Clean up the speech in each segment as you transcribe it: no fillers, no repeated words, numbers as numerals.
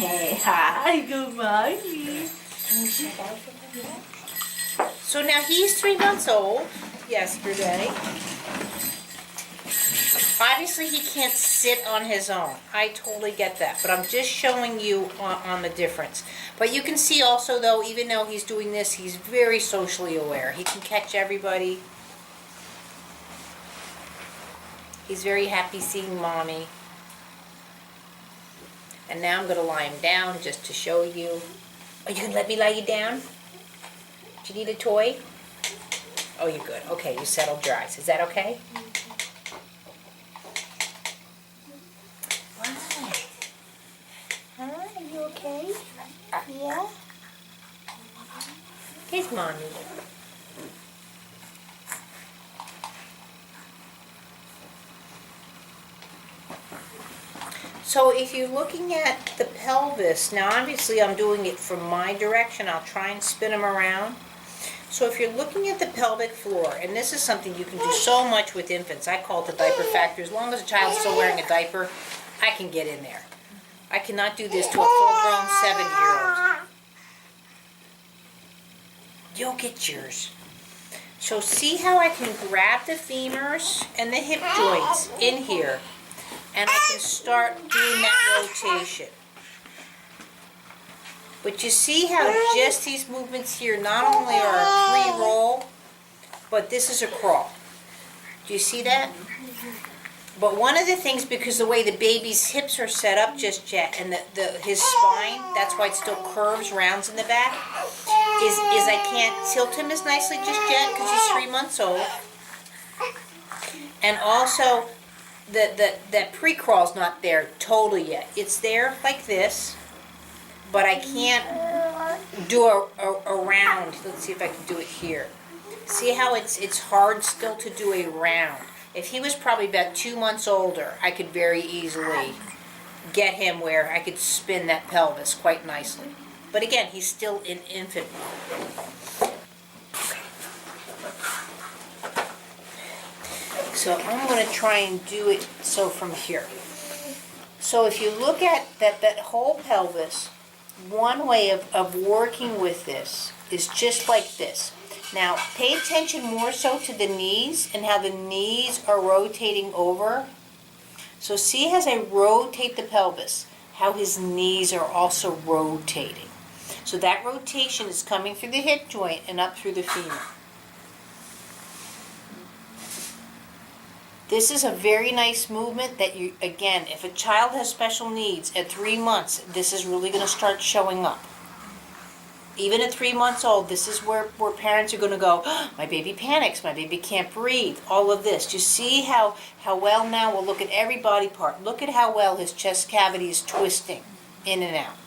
Hi, good morning. So now he's 3 months old yesterday. Obviously he can't sit on his own. I totally get that, but I'm just showing you on the difference. But you can see also though, even though he's doing this, he's very socially aware. He can catch everybody. He's very happy seeing mommy. And now I'm going to lie him down just to show you. Are you going to let me lie you down? Do you need a toy? Oh, you're good. Okay, you settled your eyes. Is that okay? Hi, are you okay? Yeah? Here's mommy. So if you're looking at the pelvis, now obviously I'm doing it from my direction. I'll try and spin them around. So if you're looking at the pelvic floor, and this is something you can do so much with infants. I call it the diaper factor. As long as a child's still wearing a diaper, I can get in there. I cannot do this to a full-grown 7-year-old. You'll get yours. So see how I can grab the femurs and the hip joints in here, and I can start doing that rotation. But you see how just these movements here not only are a pre-roll, but this is a crawl. Do you see that? But one of the things, because the way the baby's hips are set up just yet, and his spine, that's why it still curves, rounds in the back, is I can't tilt him as nicely just yet because he's 3 months old. And also, that pre-crawl's not there totally yet. It's there like this, but I can't do a round. Let's see if I can do it here. See how it's hard still to do a round. If he was probably about 2 months older, I could very easily get him where I could spin that pelvis quite nicely. But again, he's still in infant mode. So I'm going to try and do it so from here. So if you look at that whole pelvis, one way of working with this is just like this. Now, pay attention more so to the knees and how the knees are rotating over. So see as I rotate the pelvis, how his knees are also rotating. So that rotation is coming through the hip joint and up through the femur. This is a very nice movement that you, again, if a child has special needs at 3 months, this is really going to start showing up. Even at 3 months old, this is where parents are going to go, oh, my baby panics, my baby can't breathe, all of this. You see how well now, we'll look at every body part. Look at how well his chest cavity is twisting in and out,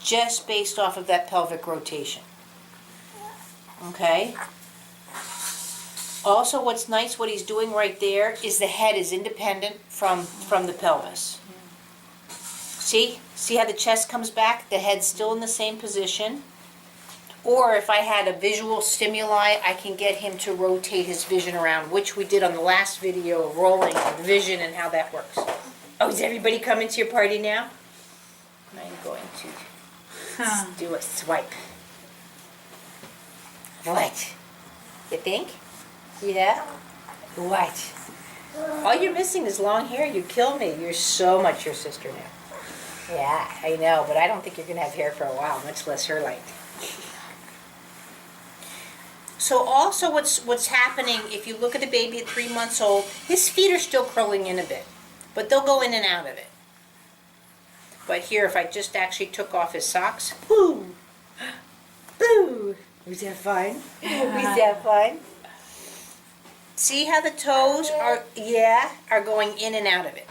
just based off of that pelvic rotation. Okay? Also, what's nice, what he's doing right there, is the head is independent from the pelvis. See? See how the chest comes back? The head's still in the same position. Or if I had a visual stimuli, I can get him to rotate his vision around, which we did on the last video of rolling the vision and how that works. Oh, is everybody coming to your party now? I'm going to do a swipe. What? You think? Yeah? What? All you're missing is long hair. You kill me. You're so much your sister now. Yeah, I know, but I don't think you're going to have hair for a while, much less her length. So also what's happening, if you look at the baby at 3 months old, his feet are still curling in a bit, but they'll go in and out of it. But here, if I just actually took off his socks, boo, boo, was that fun? Was that fun? See how the toes are going in and out of it.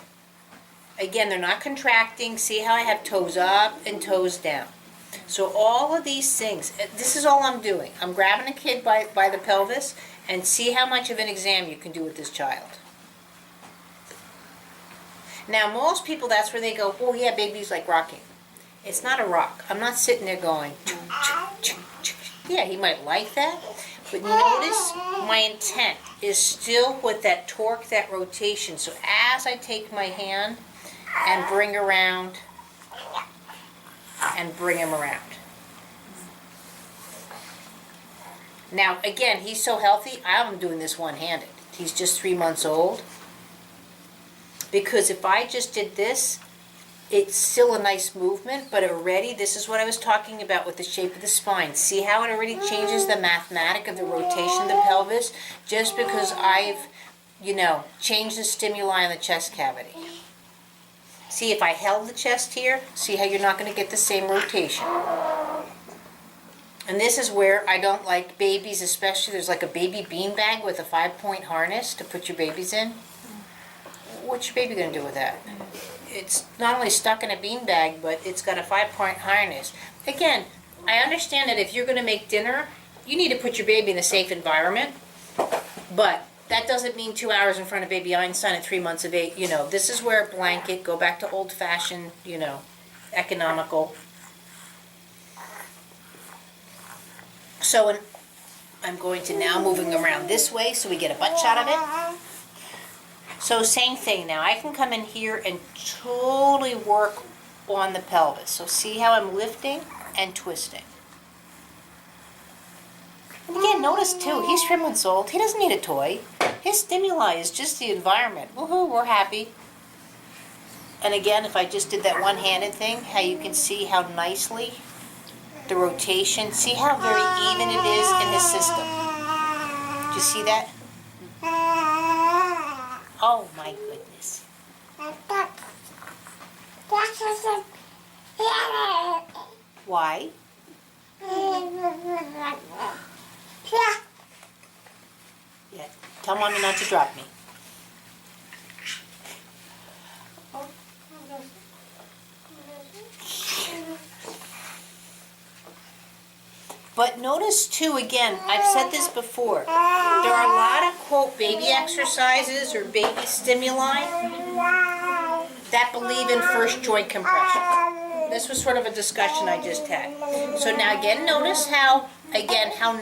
Again, they're not contracting. See how I have toes up and toes down. So all of these things, this is all I'm doing. I'm grabbing a kid by the pelvis, and see how much of an exam you can do with this child. Now most people, that's where they go, oh yeah, baby's like rocking. It's not a rock. I'm not sitting there going, yeah, he might like that, but notice my intent is still with that torque, that rotation. So as I take my hand and bring around, and bring him around. Now, again, he's so healthy, I'm doing this one-handed. He's just 3 months old. Because if I just did this, it's still a nice movement, but already, this is what I was talking about with the shape of the spine. See how it already changes the mathematic of the rotation of the pelvis? Just because I've, changed the stimuli in the chest cavity. See, if I held the chest here, see how you're not going to get the same rotation. And this is where I don't like babies, especially there's like a baby beanbag with a 5-point harness to put your babies in. What's your baby going to do with that? It's not only stuck in a beanbag, but it's got a 5-point harness. Again, I understand that if you're going to make dinner, you need to put your baby in a safe environment. But that doesn't mean 2 hours in front of baby Einstein at 3 months of age. This is where a blanket, go back to old-fashioned, economical. So I'm going to now moving around this way so we get a butt shot of it. So same thing now. I can come in here and totally work on the pelvis. So see how I'm lifting and twisting. And again, notice too, he's 3 months old. He doesn't need a toy. His stimuli is just the environment. Woohoo, we're happy. And again, if I just did that one-handed thing, how you can see how nicely the rotation, see how very even it is in his system. Do you see that? Oh my goodness. Why? Yeah, tell Mommy not to drop me. But notice too, again, I've said this before, there are a lot of, quote, baby exercises or baby stimuli that believe in first joint compression. This was sort of a discussion I just had. So now again, notice how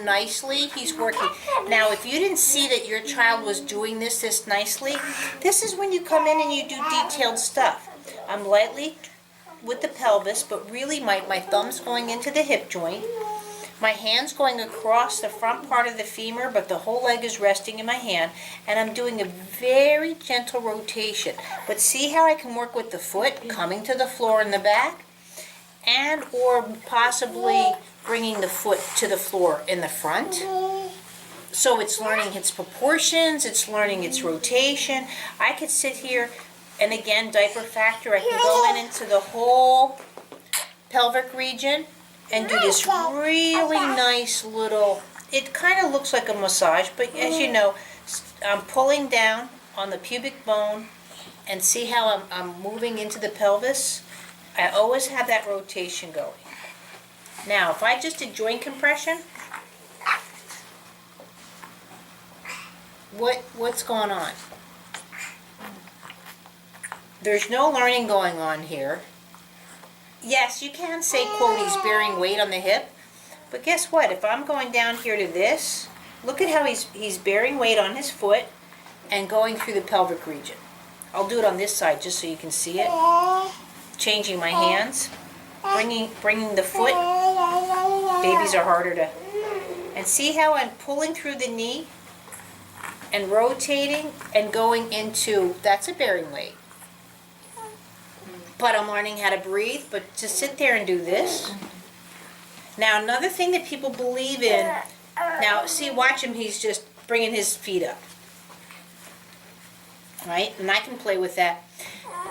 nicely he's working. Now if you didn't see that your child was doing this nicely, this is when you come in and you do detailed stuff. I'm lightly with the pelvis, but really my thumb's going into the hip joint. My hand's going across the front part of the femur, but the whole leg is resting in my hand, and I'm doing a very gentle rotation. But see how I can work with the foot coming to the floor in the back, and or possibly bringing the foot to the floor in the front. So it's learning its proportions, it's learning its rotation. I could sit here, and again, diaper factor, I can go into the whole pelvic region and do this really nice little, it kind of looks like a massage, but as you know, I'm pulling down on the pubic bone, and see how I'm moving into the pelvis? I always have that rotation going. Now, if I just did joint compression, what's going on? There's no learning going on here. Yes, you can say, quote, he's bearing weight on the hip, but guess what? If I'm going down here to this, look at how he's bearing weight on his foot and going through the pelvic region. I'll do it on this side just so you can see it. Changing my hands, bringing the foot. Babies are harder to, and see how I'm pulling through the knee and rotating and going into, that's a bearing weight. But I'm learning how to breathe, but to sit there and do this. Now another thing that people believe in, now see, watch him, he's just bringing his feet up. Right, and I can play with that.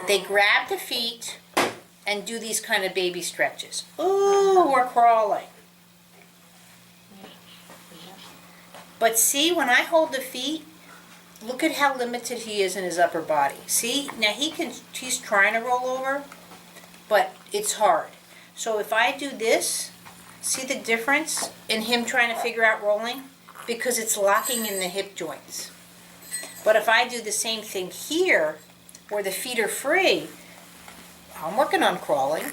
They grab the feet and do these kind of baby stretches. Ooh, we're crawling. But see, when I hold the feet, look at how limited he is in his upper body. See, now he's trying to roll over, but it's hard. So if I do this, see the difference in him trying to figure out rolling? Because it's locking in the hip joints. But if I do the same thing here, where the feet are free, I'm working on crawling.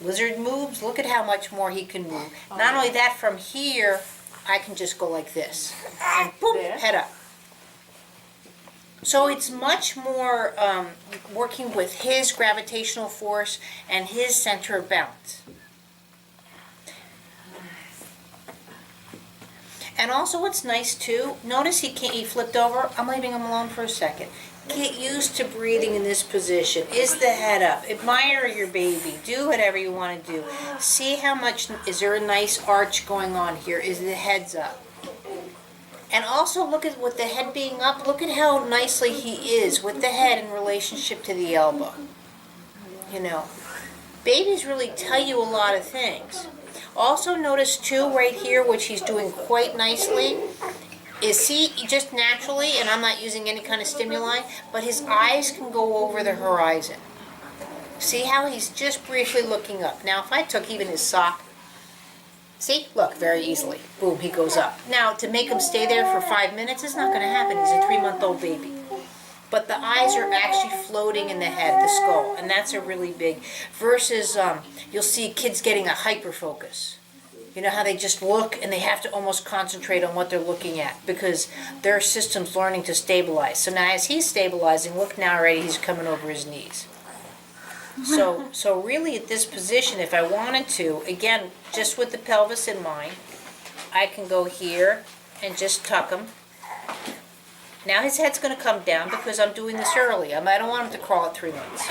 Lizard moves, look at how much more he can move. Not only that, from here, I can just go like this. And boom, head up. So it's much more working with his gravitational force and his center of balance. And also what's nice too, notice he flipped over. I'm leaving him alone for a second. Get used to breathing in this position. Is the head up? Admire your baby. Do whatever you want to do. See how much, is there a nice arch going on here? Is the head's up? And also look at, with the head being up, look at how nicely he is with the head in relationship to the elbow. You know, babies really tell you a lot of things. Also notice too right here, which he's doing quite nicely, is he just naturally, and I'm not using any kind of stimuli, but his eyes can go over the horizon. See how he's just briefly looking up. Now if I took even his sock, see, look, very easily, boom, he goes up. Now to make him stay there for 5 minutes is not going to happen. He's a 3-month-old baby. But the eyes are actually floating in the head, the skull, and that's a really big, versus you'll see kids getting a hyper focus. You know how they just look and they have to almost concentrate on what they're looking at because their system's learning to stabilize. So now as he's stabilizing, look now already he's coming over his knees. So really at this position, if I wanted to, again, just with the pelvis in mind, I can go here and just tuck him. Now his head's going to come down because I'm doing this early. I don't want him to crawl at 3 months.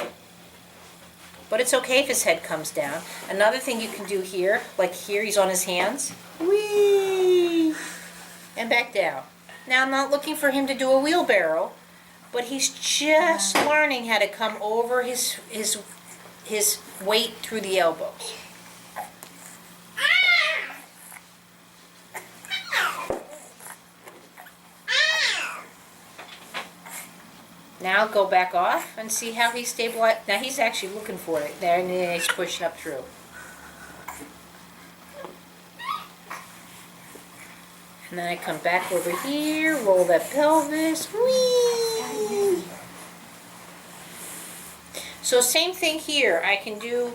But it's okay if his head comes down. Another thing you can do here, like here he's on his hands. Whee! And back down. Now I'm not looking for him to do a wheelbarrow, but he's just learning how to come over his weight through the elbows. Now go back off and see how he's stabilized. Now he's actually looking for it. There, and then he's pushing up through. And then I come back over here, roll that pelvis. Whee! So same thing here. I can do,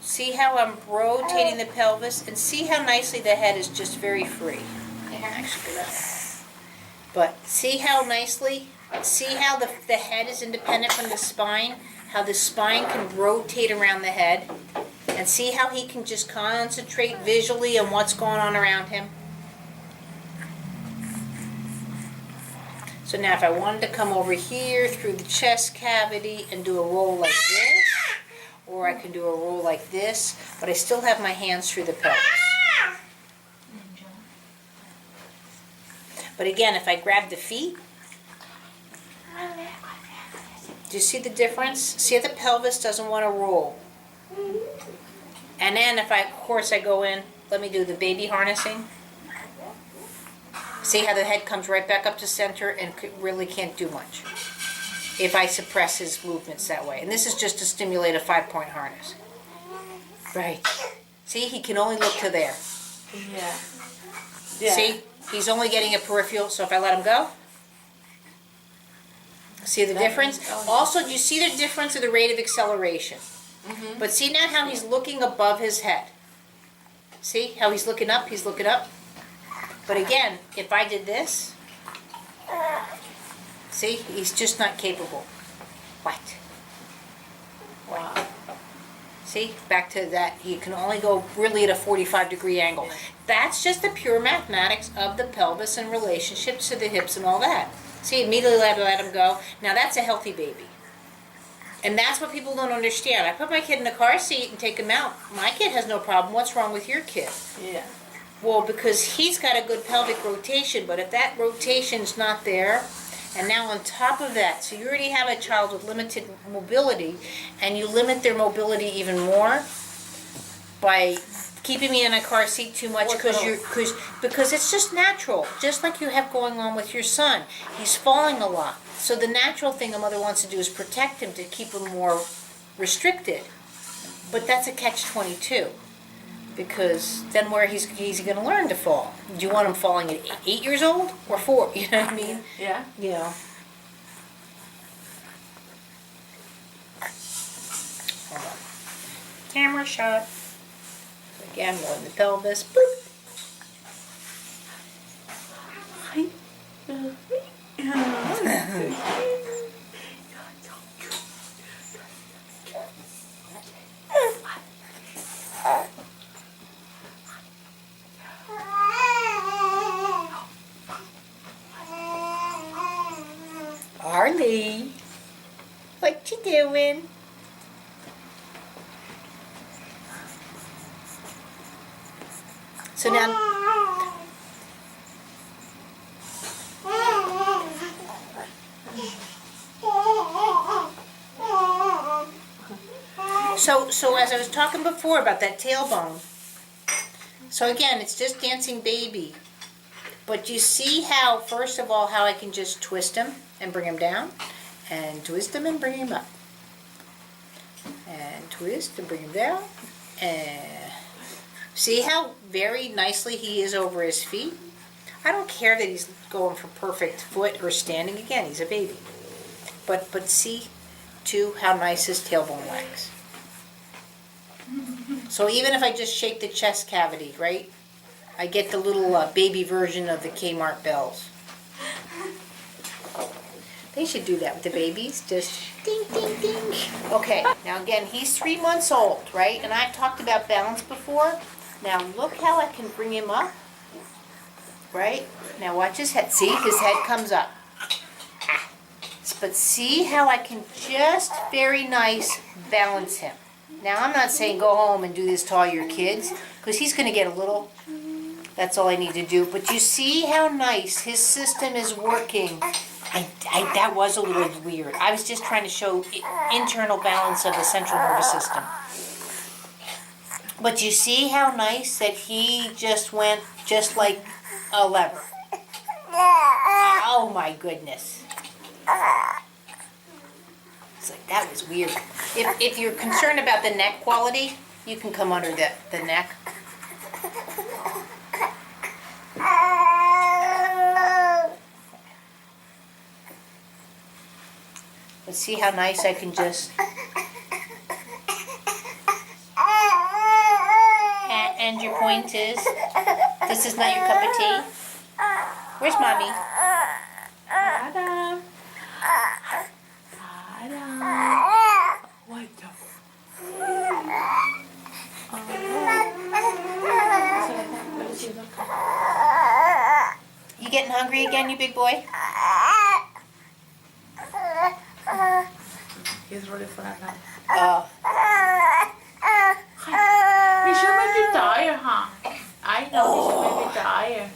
see how I'm rotating the pelvis and see how nicely the head is just very free. Actually, but see how nicely, see how the head is independent from the spine, how the spine can rotate around the head, and see how he can just concentrate visually on what's going on around him. So now if I wanted to come over here through the chest cavity and do a roll like this, or I can do a roll like this, but I still have my hands through the pelvis. But again, if I grab the feet, do you see the difference? See how the pelvis doesn't want to roll. And then if of course I go in, let me do the baby harnessing. See how the head comes right back up to center and really can't do much if I suppress his movements that way. And this is just to stimulate a 5-point harness. Right. See, he can only look to there. Yeah. See, he's only getting a peripheral, so if I let him go, see the difference? Also, do you see the difference in the rate of acceleration? Mm-hmm. But see now how he's looking above his head. See how he's looking up? He's looking up. But again, if I did this, see, he's just not capable. What? Wow. See, back to that, you can only go really at a 45-degree angle. That's just the pure mathematics of the pelvis and relationships to the hips and all that. See, immediately let him go. Now that's a healthy baby. And that's what people don't understand. I put my kid in a car seat and take him out. My kid has no problem. What's wrong with your kid? Yeah. Well, because he's got a good pelvic rotation, but if that rotation's not there, and now on top of that, so you already have a child with limited mobility, and you limit their mobility even more by keeping me in a car seat too much because it's just natural, just like you have going on with your son. He's falling a lot. So the natural thing a mother wants to do is protect him to keep him more restricted. But that's a catch-22. Because then where he's going to learn to fall? Do you want him falling at 8 years old or 4? You know what I mean? Yeah. You know. Hold on. Camera shot. So again, rolling the pelvis. Boop. doing? So now, so as I was talking before about that tailbone, so again, it's just dancing baby. But you see how, first of all, how I can just twist him and bring him down, and twist him and bring him up, and twist and bring him down, and see how very nicely he is over his feet? I don't care that he's going for perfect foot or standing. Again, he's a baby. But see, too, how nice his tailbone wags. So even if I just shape the chest cavity, right, I get the little baby version of the Kmart bells. They should do that with the babies. Just ding, ding, ding. Okay, now again, he's 3 months old, right? And I've talked about balance before. Now look how I can bring him up, right? Now watch his head. See, his head comes up. But see how I can just very nice balance him. Now I'm not saying go home and do this to all your kids, because he's going to get a little. That's all I need to do. But you see how nice his system is working. That was a little weird. I was just trying to show internal balance of the central nervous system. But you see how nice that he just went just like a lever. Oh my goodness. It's like, that was weird. If you're concerned about the neck quality, you can come under the neck. But see how nice I can just... And your point is, this is not your cup of tea? Where's Mommy? Adam. Adam. What the? You getting hungry again, you big boy? He's ready for that now. Oh. We should maybe die, huh? I know we should maybe die.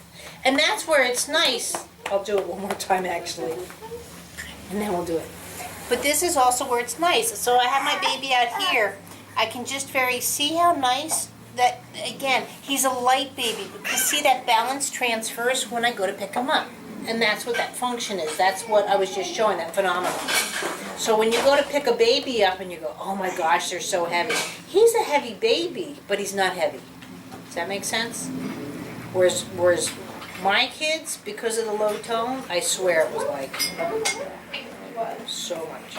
And that's where it's nice. I'll do it one more time, actually. And then we'll do it. But this is also where it's nice. So I have my baby out here. I can just see how nice that, again, he's a light baby. Because see that balance transfers when I go to pick him up. And that's what that function is. That's what I was just showing, that phenomenon. So when you go to pick a baby up and you go, oh my gosh, they're so heavy. He's a heavy baby, but he's not heavy. Does that make sense? Whereas my kids, because of the low tone, I swear it was like so much.